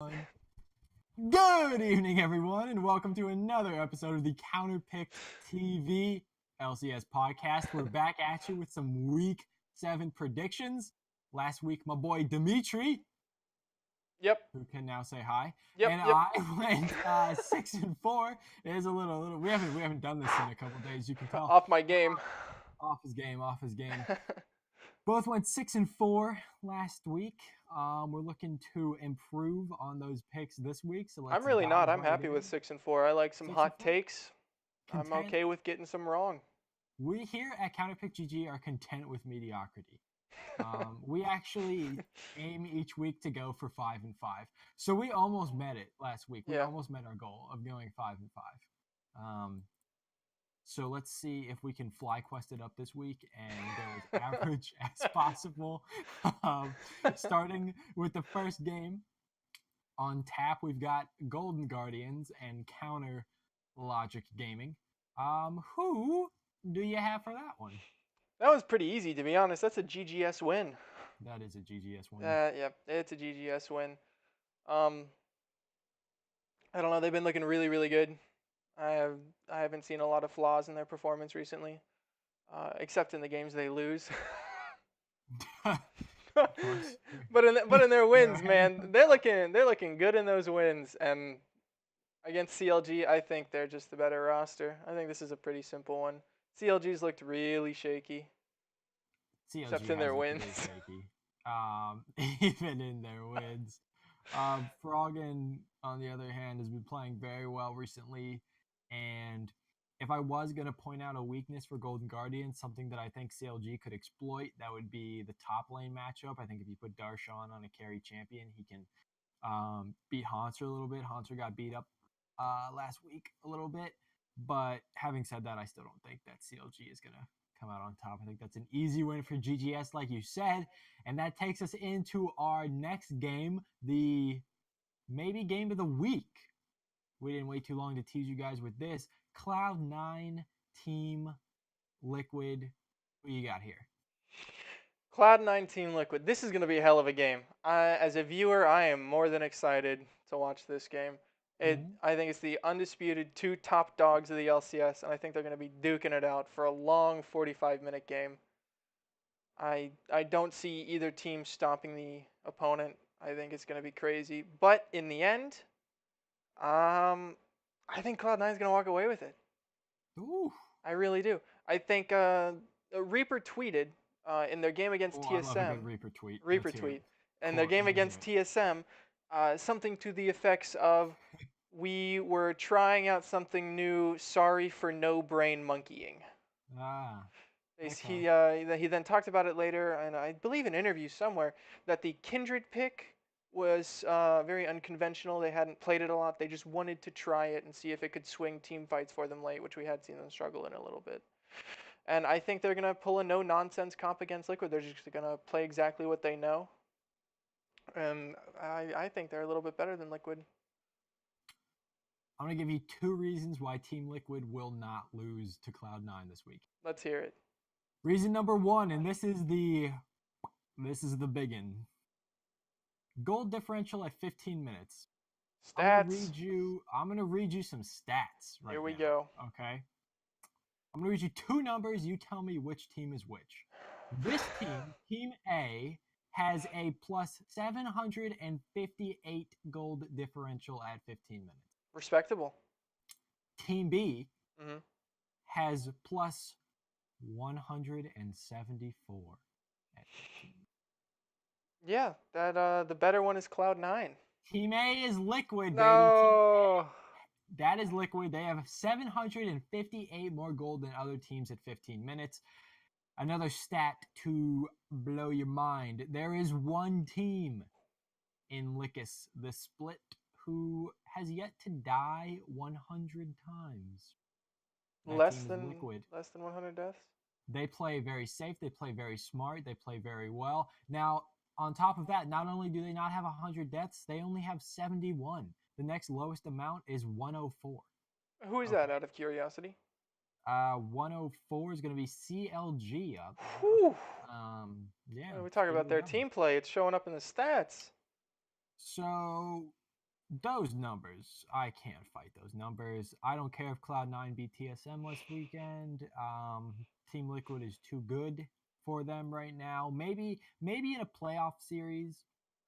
Good evening, everyone, and welcome to another episode of the CounterPickedTV LCS podcast. We're back at you with some Week 7 predictions. Last week, my boy Dimitri, who can now say hi, I went 6-4. It is a little. We haven't done this in a couple days. You can tell. Off my game. Off his game. Both went 6-4 last week. We're looking to improve on those picks this week. So let's I'm really not. I'm right happy in. with 6-4. I like some hot takes. Content. I'm okay with getting some wrong. We here at CounterPickedTV are content with mediocrity. We actually aim each week to go for 5-5. So we almost met it last week. We almost met our goal of going 5-5. So let's see if we can fly quest it up this week and go as average as possible. Starting with the first game on tap, we've got Golden Guardians and Counter Logic Gaming. Who do you have for that one? That was pretty easy, to be honest. That's a GGS win. That is a GGS win. Yeah, it's a GGS win. I don't know. They've been looking really, really good. I haven't seen a lot of flaws in their performance recently, except in the games they lose. but in their wins, man, they're looking good in those wins. And against CLG, I think they're just the better roster. I think this is a pretty simple one. CLG's looked really shaky. CLG except in their wins. Even in their wins. Froggen, on the other hand, has been playing very well recently. And if I was going to point out a weakness for Golden Guardians, something that I think CLG could exploit, that would be the top lane matchup. I think if you put Darshan on a carry champion, he can beat Haunter a little bit. Haunter got beat up last week a little bit. But having said that, I still don't think that CLG is going to come out on top. I think that's an easy win for GGS, like you said. And that takes us into our next game, the maybe game of the week. We didn't wait too long to tease you guys with this. Cloud9 Team Liquid. What you got here? Cloud9 Team Liquid. This is going to be a hell of a game. As a viewer, I am more than excited to watch this game. I think it's the undisputed two top dogs of the LCS, and I think they're going to be duking it out for a long 45-minute game. I don't see either team stopping the opponent. I think it's going to be crazy. But in the end, I think Cloud9 is going to walk away with it. Ooh. I really do. I think Reaper tweeted in their game against TSM. I love a good Reaper tweet. In their game against TSM, something to the effects of, we were trying out something new, sorry for no brain monkeying. Okay. He then talked about it later, and I believe in an interview somewhere, that the Kindred pick was very unconventional. They hadn't played it a lot. They just wanted to try it and see if it could swing team fights for them late, which we had seen them struggle in a little bit. And I think they're going to pull a no-nonsense comp against Liquid. They're just going to play exactly what they know. And I think they're a little bit better than Liquid. I'm going to give you 2 reasons why Team Liquid will not lose to Cloud9 this week. Let's hear it. Reason number 1, and this is the biggin. Goal differential at 15 minutes. Stats. I'm going to read you some stats right now. Here we go. Okay. I'm going to read you 2 numbers. You tell me which team is which. This team, Team A, has a plus 758 gold differential at 15 minutes. Respectable. Team B has plus 174 at 15 minutes. Yeah, the better one is Cloud9. Team A is Liquid, no. baby. That is Liquid. They have 758 more gold than other teams at 15 minutes. Another stat to blow your mind. There is one team in Lickus, the Split, who has yet to die 100 times. Less than Liquid. Less than 100 deaths? They play very safe. They play very smart. They play very well. Now, on top of that, not only do they not have 100 deaths, they only have 71. The next lowest amount is 104. Who is that, out of curiosity? 104 is going to be CLG up there. Whew. Yeah. We talk about their team play. It's showing up in the stats. So those numbers, I can't fight those numbers. I don't care if Cloud9 beat TSM last weekend. Team Liquid is too good for them right now. Maybe in a playoff series,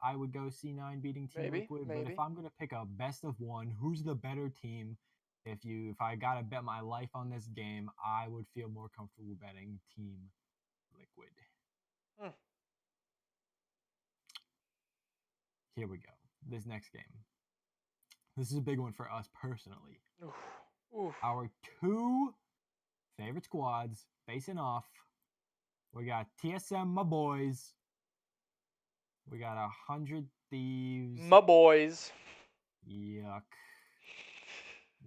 I would go C9 beating Team Maybe, Liquid. But if maybe. I'm gonna pick a best of one, who's the better team? If I gotta bet my life on this game, I would feel more comfortable betting Team Liquid. Hmm. Here we go. This next game. This is a big one for us personally. Oof. Oof. Our two favorite squads facing off. We got TSM, my boys. We got 100 Thieves. My boys. Yuck.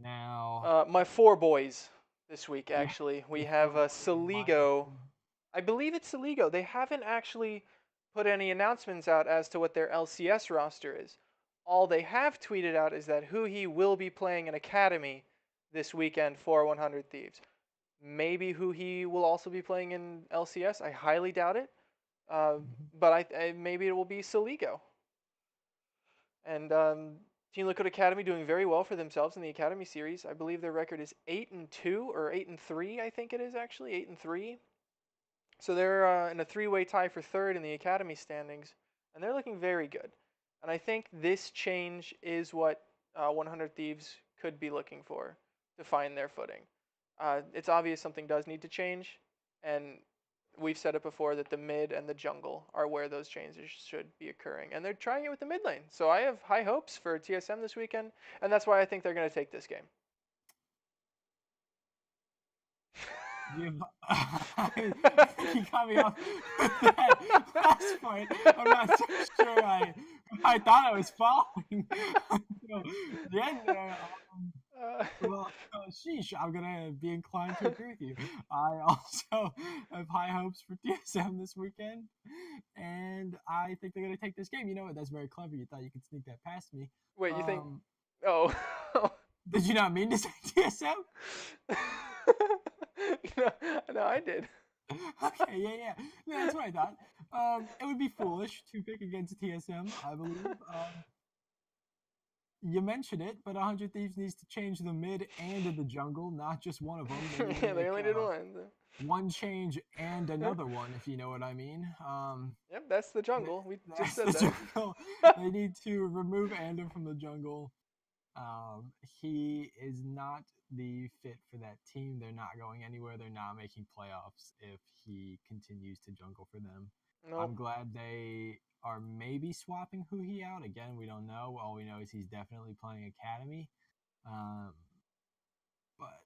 Now, my 4 boys this week, yeah, actually. We your have four boys minus Saligo. I believe it's Saligo. They haven't actually put any announcements out as to what their LCS roster is. All they have tweeted out is that Huhi will be playing an academy this weekend for 100 Thieves. Maybe Huhi will also be playing in LCS. I highly doubt it. But maybe it will be Saligo. And Team Liquid Academy doing very well for themselves in the Academy series. I believe their record is 8-2 or 8-3. I think it is actually 8-3. So they're in a three-way tie for third in the Academy standings, and they're looking very good. And I think this change is what 100 Thieves could be looking for to find their footing. It's obvious something does need to change, and we've said it before that the mid and the jungle are where those changes should be occurring. And they're trying it with the mid lane. So I have high hopes for TSM this weekend, and that's why I think they're going to take this game. you cut me off with that last part. I'm not so sure I thought I was following. So, the end there. Well, sheesh, I'm gonna be inclined to agree with you. I also have high hopes for TSM this weekend, and I think they're gonna take this game. You know what? That's very clever. You thought you could sneak that past me. Wait, you think? Oh. Did you not mean to say TSM? no, no, I did. Okay, yeah. No, that's what I thought. It would be foolish to pick against TSM, I believe. You mentioned it, but 100 Thieves needs to change the mid and the jungle, not just one of them. They need to Yeah, they make only did one. one change and another one, if you know what I mean. Yep, that's the jungle. We just said the that. jungle. They need to remove Ander from the jungle. He is not the fit for that team. They're not going anywhere. They're not making playoffs if he continues to jungle for them. Nope. I'm glad they are maybe swapping Huhi out. Again, we don't know. All we know is he's definitely playing Academy. But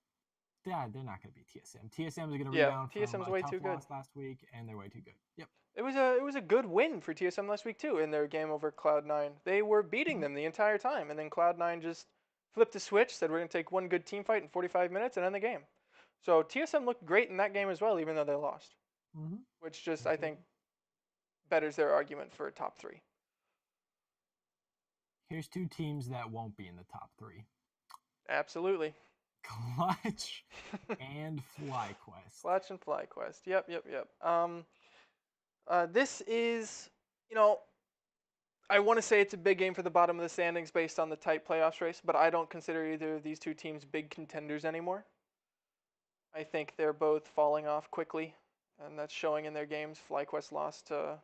yeah, they're not going to beat TSM. TSM is going to rebound from TSM's a way tough too good. loss last week, and they're way too good. Yep. It was a good win for TSM last week too in their game over Cloud9. They were beating them the entire time, and then Cloud9 just flipped the switch, said we're going to take one good team fight in 45 minutes and end the game. So TSM looked great in that game as well, even though they lost, which just I think betters their argument for top 3. Here's two teams that won't be in the top 3. Absolutely. Clutch and FlyQuest. Clutch and FlyQuest. Yep. This is, I want to say it's a big game for the bottom of the standings based on the tight playoffs race, but I don't consider either of these two teams big contenders anymore. I think they're both falling off quickly, and that's showing in their games. FlyQuest lost to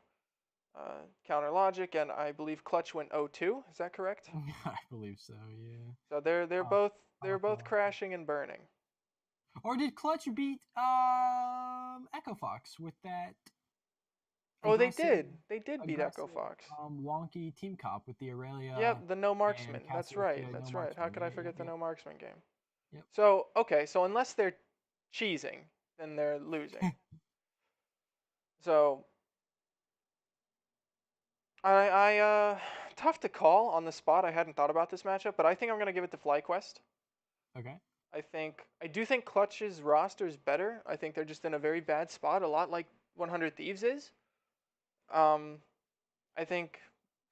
Counter Logic, and I believe Clutch went 0-2. Is that correct? I believe so. Yeah. So they're both crashing and burning. Or did Clutch beat Echo Fox with that? Oh, they did. They did beat Echo Fox. Wonky team cop with the Aurelia. Yep, the no marksman. That's right. That's right. How could I forget the no marksman game? Yep. So so unless they're cheesing, then they're losing. So I tough to call on the spot. I hadn't thought about this matchup, but I think I'm gonna give it to FlyQuest. Okay. I do think Clutch's roster is better. I think they're just in a very bad spot, a lot like 100 Thieves is. I think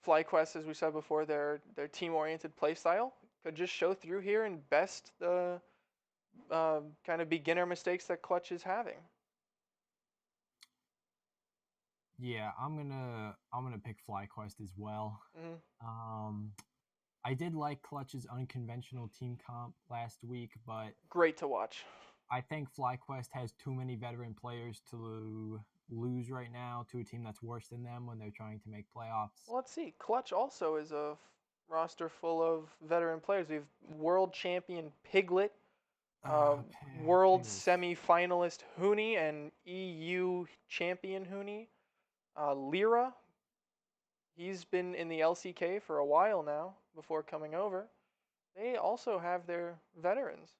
FlyQuest, as we said before, their team-oriented playstyle could just show through here and best the kind of beginner mistakes that Clutch is having. Yeah, I'm gonna pick FlyQuest as well. I did like Clutch's unconventional team comp last week, but Great to watch. I think FlyQuest has too many veteran players to lose right now to a team that's worse than them when they're trying to make playoffs. Well, let's see. Clutch also is a roster full of veteran players. We have world champion Piglet, world Piglet. semi-finalist Huni, and EU champion Huni. Lyra, he's been in the LCK for a while now before coming over. They also have their veterans.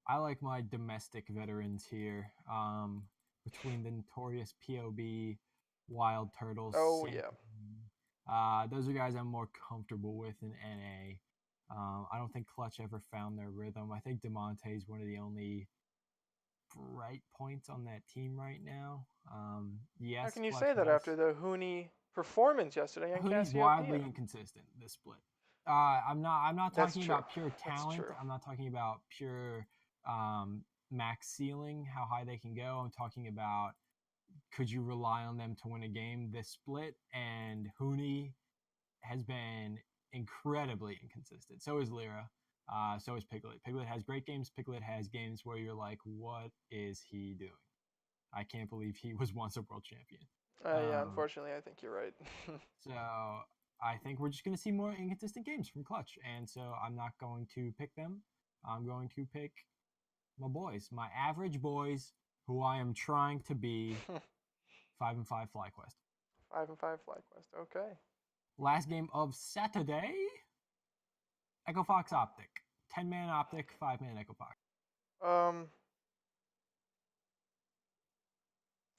I like my domestic veterans here. Between the notorious POB, Wild Turtles, Oh yeah. those are guys I'm more comfortable with in NA. I don't think Clutch ever found their rhythm. I think Demonte is one of the only bright points on that team right now. How Yes, can you Clutch say that has. after the Huni performance yesterday on Hooney's wildly Cassiopeia? inconsistent this split. I'm not That's talking true. about pure That's talent. true. I'm not talking about pure max ceiling, how high they can go. I'm talking about could you rely on them to win a game this split? And Hooney has been incredibly inconsistent. So is Lyra. So is Piglet. Piglet has great games. Piglet has games where you're like, what is he doing? I can't believe he was once a world champion. Yeah, Um, unfortunately, I think you're right. so I think we're just going to see more inconsistent games from Clutch. And so I'm not going to pick them. I'm going to pick my boys, my average boys, who I am trying to be 5-5 FlyQuest. 5-5 FlyQuest. Okay. Last game of Saturday, Echo Fox Optic. 10-man Optic, 5-man Echo Fox. Um,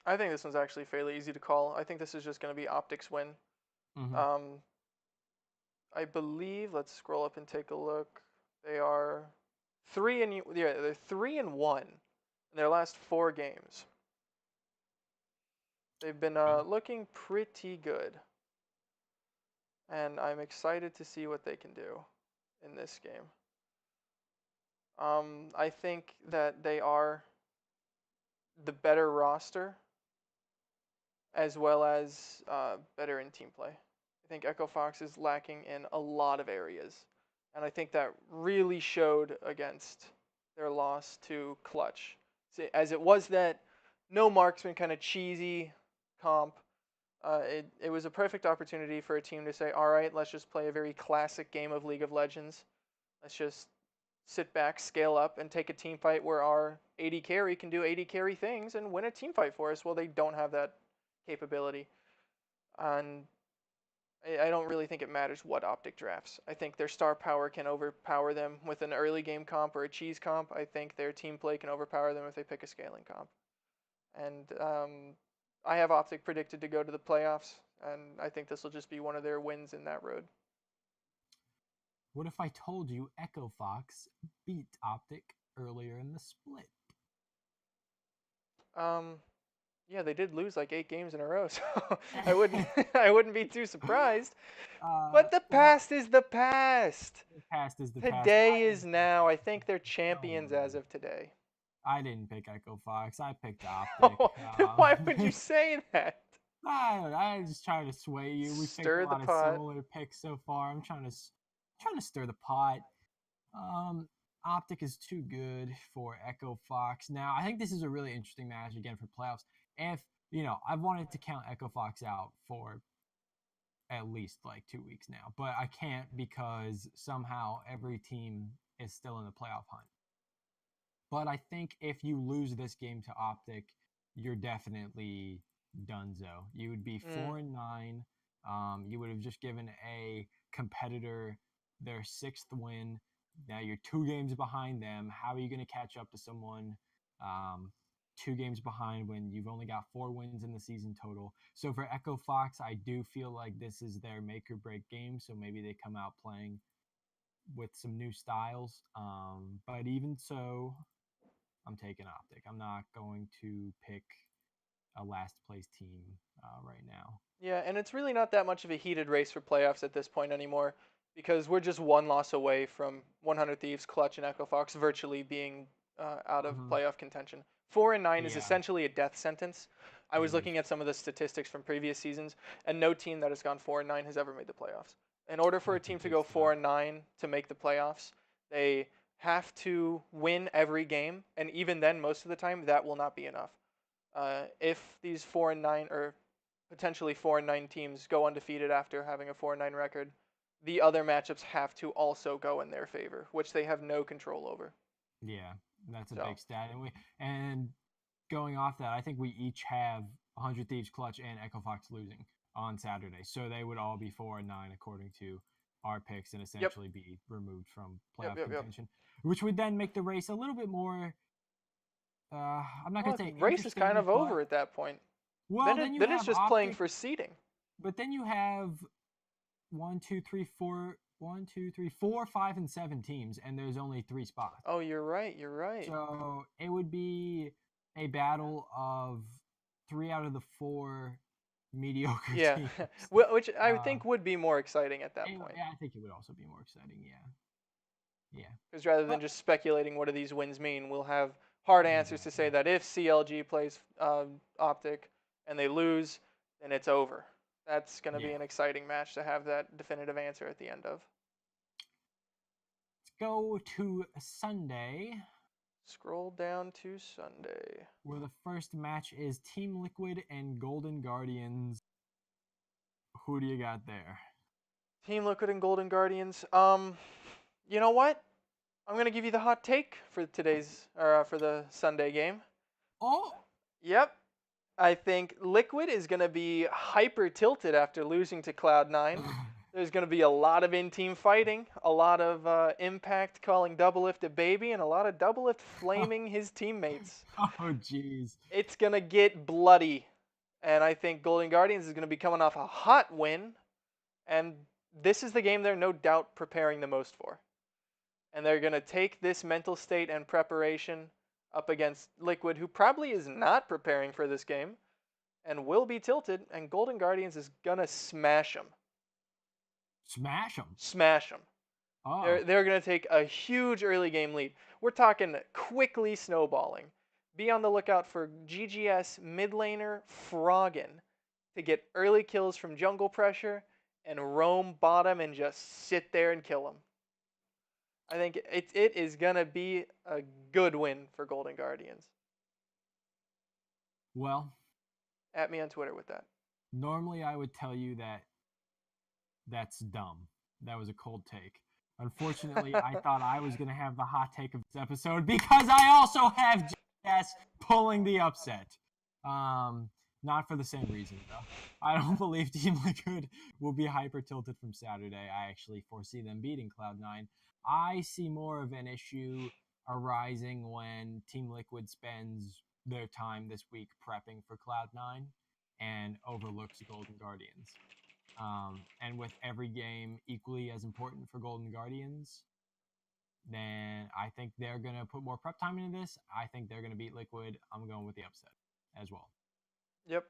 I think this one's actually fairly easy to call. I think this is just going to be Optics win. Mm-hmm. I believe. Let's scroll up and take a look. They are they're 3-1 in their last 4 games. They've been looking pretty good, and I'm excited to see what they can do in this game. I think that they are the better roster as well as better in team play. I think Echo Fox is lacking in a lot of areas, and I think that really showed against their loss to Clutch, as it was that no marksman kind of cheesy comp. It was a perfect opportunity for a team to say, all right, let's just play a very classic game of League of Legends. Let's just sit back, scale up, and take a team fight where our AD carry can do AD carry things and win a team fight for us. Well, they don't have that capability. And I don't really think it matters what Optic drafts. I think their star power can overpower them with an early game comp or a cheese comp. I think their team play can overpower them if they pick a scaling comp. And I have Optic predicted to go to the playoffs, and I think this will just be one of their wins in that road. What if I told you Echo Fox beat Optic earlier in the split? Yeah, they did lose like 8 games in a row, so I wouldn't I wouldn't be too surprised. But the Well, past is the past. the past is the past. Today is now. I think they're Don't champions as worry. of today. I didn't pick Echo Fox. I picked Optic. Why would you say that? I just trying to sway you. We've picked a Stir the lot of pot. similar picks so far. I'm trying to stir the pot. Um, Optic is too good for Echo Fox. Now, I think this is a really interesting match again for playoffs. If I've wanted to count Echo Fox out for at least like 2 weeks now, but I can't because somehow every team is still in the playoff hunt. But I think if you lose this game to Optic, you're definitely donezo. You would be 4-9. You would have just given a competitor their sixth win. Now you're 2 games behind them. How are you going to catch up to someone 2 games behind when you've only got 4 wins in the season total? So for Echo Fox, I do feel like this is their make or break game. So maybe they come out playing with some new styles. But even so, I'm taking Optic. I'm not going to pick a last place team right now. Yeah, and it's really not that much of a heated race for playoffs at this point anymore because we're just one loss away from 100 Thieves, Clutch, and Echo Fox virtually being out of Mm-hmm. playoff contention. 4-9 is Yeah, essentially a death sentence. I it was is. looking at some of the statistics from previous seasons, and no team that has gone 4-9 has ever made the playoffs. In order for a That's a team to big go step. 4-9 to make the playoffs, they have to win every game, and even then, most of the time, that will not be enough. If these 4-9 or potentially 4-9 teams go undefeated after having a 4-9 record, the other matchups have to also go in their favor, which they have no control over. Yeah, that's a So, big stat. And going off that, I think we each have 100 Thieves Clutch and Echo Fox losing on Saturday. So they would all be 4-9 according to our picks and yep, essentially be removed from yep, playoff yep, yep. contention, which would then make the race a little bit more, I'm not going Well, to the say race is kind interesting, of but over at that point. well, then you Then it's have just playing Optic, for seeding. but then you have one, two, three, four, 5, and 7 teams, and there's only 3 spots. Oh, you're right. You're right. So it would be a battle of 3 out of the 4 mediocre Yeah, teams. which I Uh, think would be more exciting at that point. yeah, I think it would also be more exciting. Yeah, yeah, Because rather than but just speculating what do these wins mean, we'll have hard answers to say exactly. that if CLG plays Optic and they lose, then it's over. That's going to be Yeah. an exciting match to have that definitive answer at the end of. Let's go to Sunday, Scroll down to Sunday. where the first match is Team Liquid and Golden Guardians. Who do you got there? Team Liquid and Golden Guardians. You know what? I'm gonna give you the hot take for today's or for the Sunday game. Oh, Yep, I think Liquid is going to be hyper tilted after losing to Cloud9. There's going to be a lot of in-team fighting, a lot of Impact calling Doublelift a baby, and a lot of Doublelift flaming his teammates. oh, jeez. It's going to get bloody, and I think Golden Guardians is going to be coming off a hot win, and this is the game they're no doubt preparing the most for. And they're going to take this mental state and preparation up against Liquid, who probably is not preparing for this game and will be tilted, and Golden Guardians is gonna smash them. Smash them. Smash them. Oh, They're gonna take a huge early game lead. We're talking quickly snowballing. Be on the lookout for GGS mid laner Froggen to get early kills from jungle pressure and roam bottom and just sit there and kill them. I think it is gonna be a good win for Golden Guardians. well, At me on Twitter with that. normally I would tell you that that's dumb. That was a cold take. Unfortunately, I thought I was going to have the hot take of this episode because I also have JS pulling the upset. Not for the same reason, though. I don't believe Team Liquid will be hyper tilted from Saturday. I actually foresee them beating Cloud9. I see more of an issue arising when Team Liquid spends their time this week prepping for Cloud9 and overlooks Golden Guardians. And with every game equally as important for Golden Guardians, then I think they're going to put more prep time into this. I think they're going to beat Liquid. I'm going with the upset as well. Yep.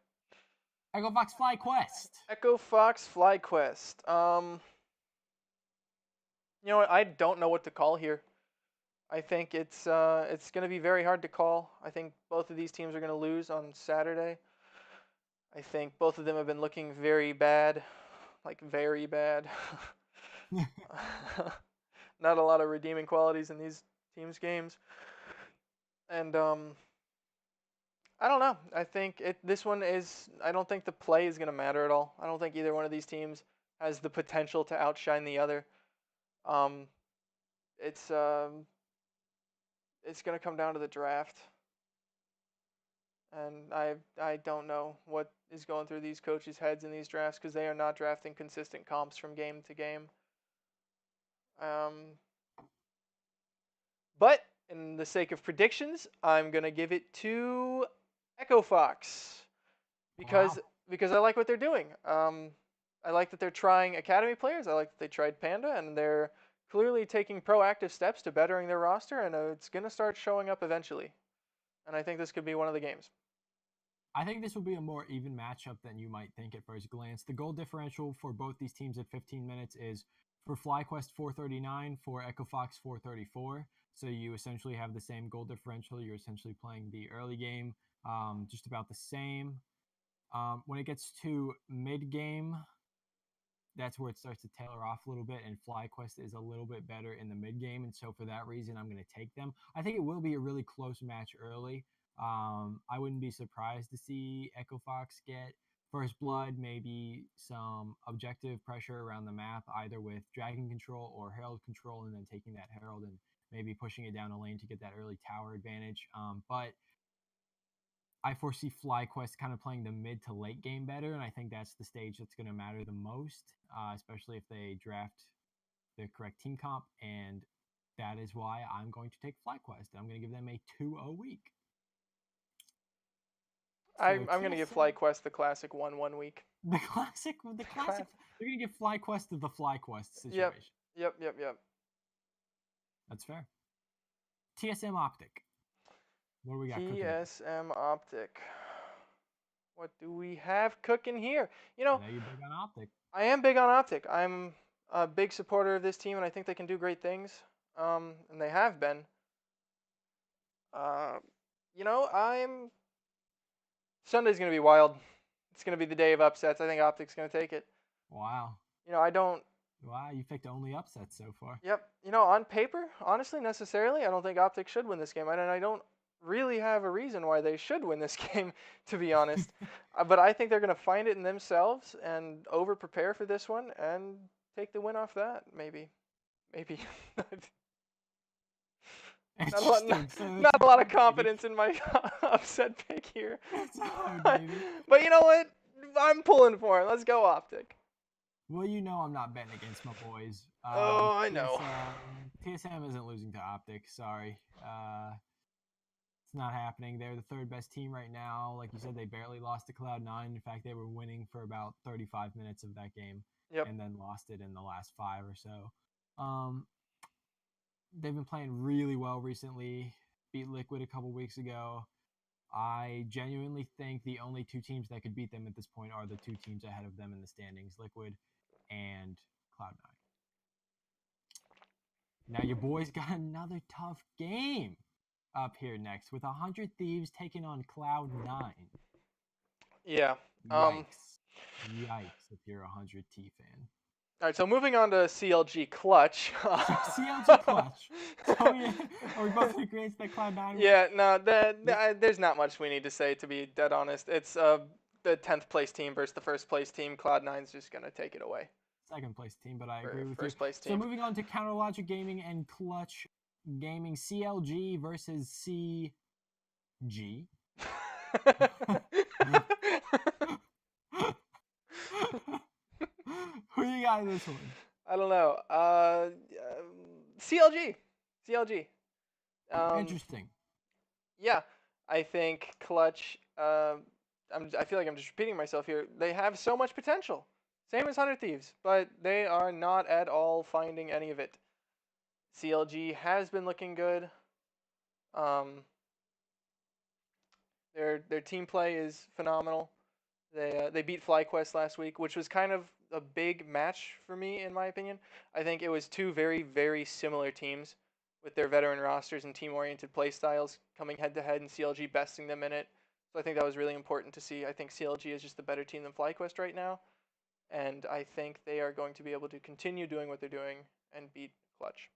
Echo Fox Fly Quest. Echo Fox FlyQuest. You know what? I don't know what to call here. I think it's going to be very hard to call. I think both of these teams are going to lose on Saturday. I think both of them have been looking very bad, like very bad. Not a lot of redeeming qualities in these teams' games, and I don't know. I think this one is. I don't think the play is going to matter at all. I don't think either one of these teams has the potential to outshine the other. Um, it's um, it's going to come down to the draft. And I don't know what is going through these coaches' heads in these drafts because they are not drafting consistent comps from game to game. Um, but in the sake of predictions, I'm gonna give it to Echo Fox because Wow. because I like what they're doing. I like that they're trying academy players. I like that they tried Panda, and they're clearly taking proactive steps to bettering their roster, and it's gonna start showing up eventually. And I think this could be one of the games. I think this will be a more even matchup than you might think at first glance. The goal differential for both these teams at 15 minutes is for FlyQuest 439, for Echo Fox 434. So you essentially have the same goal differential. You're essentially playing the early game just about the same. When it gets to mid game, that's where it starts to tailor off a little bit, and FlyQuest is a little bit better in the mid game, and so for that reason, I'm going to take them. I think it will be a really close match early. I wouldn't be surprised to see Echo Fox get first blood, maybe some objective pressure around the map, either with dragon control or herald control, and then taking that herald and maybe pushing it down a lane to get that early tower advantage. But I foresee FlyQuest kind of playing the mid to late game better, and I think that's the stage that's going to matter the most, especially if they draft the correct team comp, and that is why I'm going to take FlyQuest. I'm going to give them a 2-0 week. I'm going to give FlyQuest the classic 1-1 week. The classic. You're going to give FlyQuest to the FlyQuest situation. Yep. That's fair. TSM Optic. What do we got cooking? TSM Optic. What do we have cooking here? You know, I know you're big on Optic. I am big on Optic. I'm a big supporter of this team, and I think they can do great things. And they have been. You know, Sunday's going to be wild. It's going to be the day of upsets. I think Optic's going to take it. Wow. You know, I don't. Wow, you picked only upsets so far. Yep. You know, on paper, honestly, necessarily, I don't think Optic should win this game. And I don't really have a reason why they should win this game, to be honest. But I think they're going to find it in themselves and over-prepare for this one and take the win off that, maybe. Not a lot of confidence in my upset pick here. But you know what? I'm pulling for it. Let's go Optic. Well, you know I'm not betting against my boys. I know. TSM isn't losing to Optic. Sorry. It's not happening. They're the third best team right now. Like you said, they barely lost to Cloud9. In fact, they were winning for about 35 minutes of that game. Yep. And then lost it in the last 5 or so. They've been playing really well recently. Beat Liquid a couple weeks ago. I genuinely think the only 2 teams that could beat them at this point are the 2 teams ahead of them in the standings, Liquid and Cloud9. Now your boys got another tough game up here next with 100 Thieves taking on Cloud9. Yeah. Yikes if you're a 100 T fan. All right, so moving on to CLG Clutch. CLG Clutch. So are we both in agreement that Cloud9? Yeah, no, there's not much we need to say, to be dead honest. It's the 10th place team versus the first place team. Cloud9's just going to take it away. Second place team, but I agree with you. First place team. So moving on to Counterlogic Gaming and Clutch Gaming, CLG versus CG. Who you got in this one? I don't know. CLG. Interesting. Yeah, I think Clutch. I feel like I'm just repeating myself here. They have so much potential, same as 100 Thieves, but they are not at all finding any of it. CLG has been looking good. Their team play is phenomenal. They beat FlyQuest last week, which was kind of a big match for me, in my opinion. I think it was 2 very, very similar teams with their veteran rosters and team-oriented play styles coming head-to-head and CLG besting them in it. So I think that was really important to see. I think CLG is just the better team than FlyQuest right now, and I think they are going to be able to continue doing what they're doing and beat Clutch.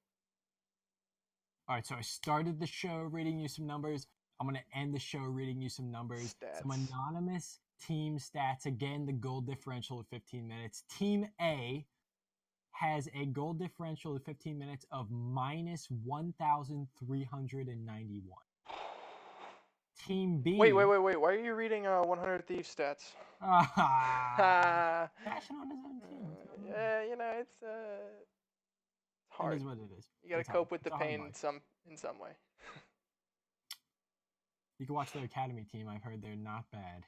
All right, so I started the show reading you some numbers. I'm going to end the show reading you some numbers. Stats. Some anonymous team stats. Again, the goal differential at 15 minutes. Team A has a goal differential at 15 minutes of minus 1,391. Team B. Wait. Why are you reading 100 Thieves stats? Passion on his own team. Yeah, you know, it's hard. It is what it is. You got to cope with the pain in some way. You can watch their academy team. I've heard they're not bad.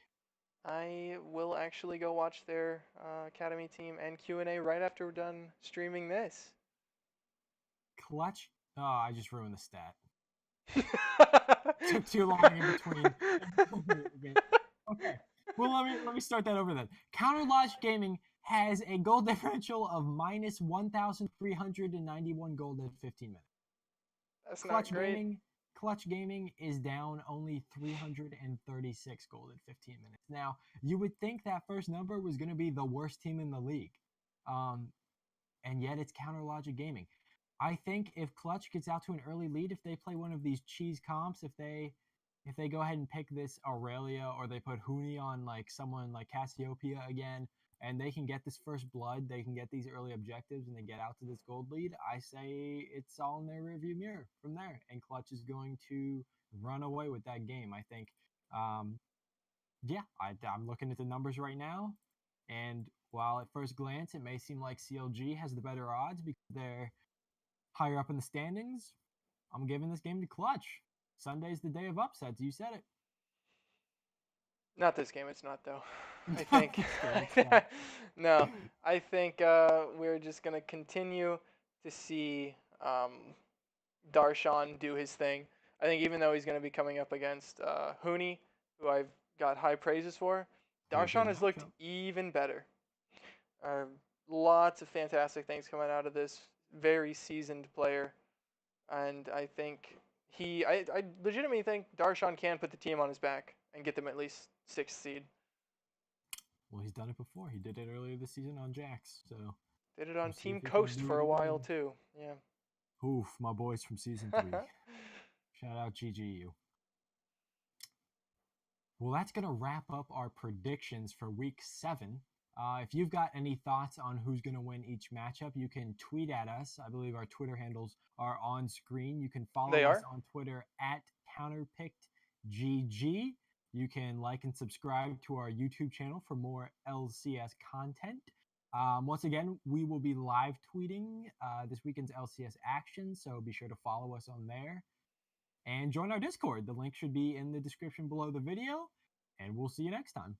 I will actually go watch their academy team and Q&A right after we're done streaming this. Clutch? Oh, I just ruined the stat. Took too long in between. Okay. Well, let me start that over then. Counterlogic Gaming has a goal differential of minus 1,391 gold at 15 minutes. That's not great. Clutch Gaming is down only 336 gold at 15 minutes. Now, you would think that first number was going to be the worst team in the league. And yet it's counter logic gaming. I think if Clutch gets out to an early lead, if they play one of these cheese comps, if they go ahead and pick this Aurelia or they put Huni on like someone like Cassiopeia again, and they can get this first blood, they can get these early objectives, and they get out to this gold lead, I say it's all in their rearview mirror from there, and Clutch is going to run away with that game. I think, um, yeah, I'm looking at the numbers right now, and while at first glance it may seem like CLG has the better odds because they're higher up in the standings, I'm giving this game to Clutch. Sunday's the day of upsets. You said it. Not this game. It's not though. I Not think. this game. It's not. No, I think we're just gonna continue to see Darshan do his thing. I think even though he's gonna be coming up against Huni, who I've got high praises for, Be a Darshan good has looked matchup. even better. Uh, Lots of fantastic things coming out of this very seasoned player, and I think I legitimately think Darshan can put the team on his back and get them at least 6th seed. Well, he's done it before. He did it earlier this season on Jax. So Did it we'll on see if Team he can Coast do for it a while again. too. Yeah. Oof, my boys from season 3. Shout out GGU. Well, that's going to wrap up our predictions for week 7. If you've got any thoughts on who's going to win each matchup, you can tweet at us. I believe our Twitter handles are on screen. You can They follow us are. on Twitter at CounterPickedGG. You can like and subscribe to our YouTube channel for more LCS content. Once again, we will be live tweeting this weekend's LCS action, so be sure to follow us on there and join our Discord. The link should be in the description below the video, and we'll see you next time.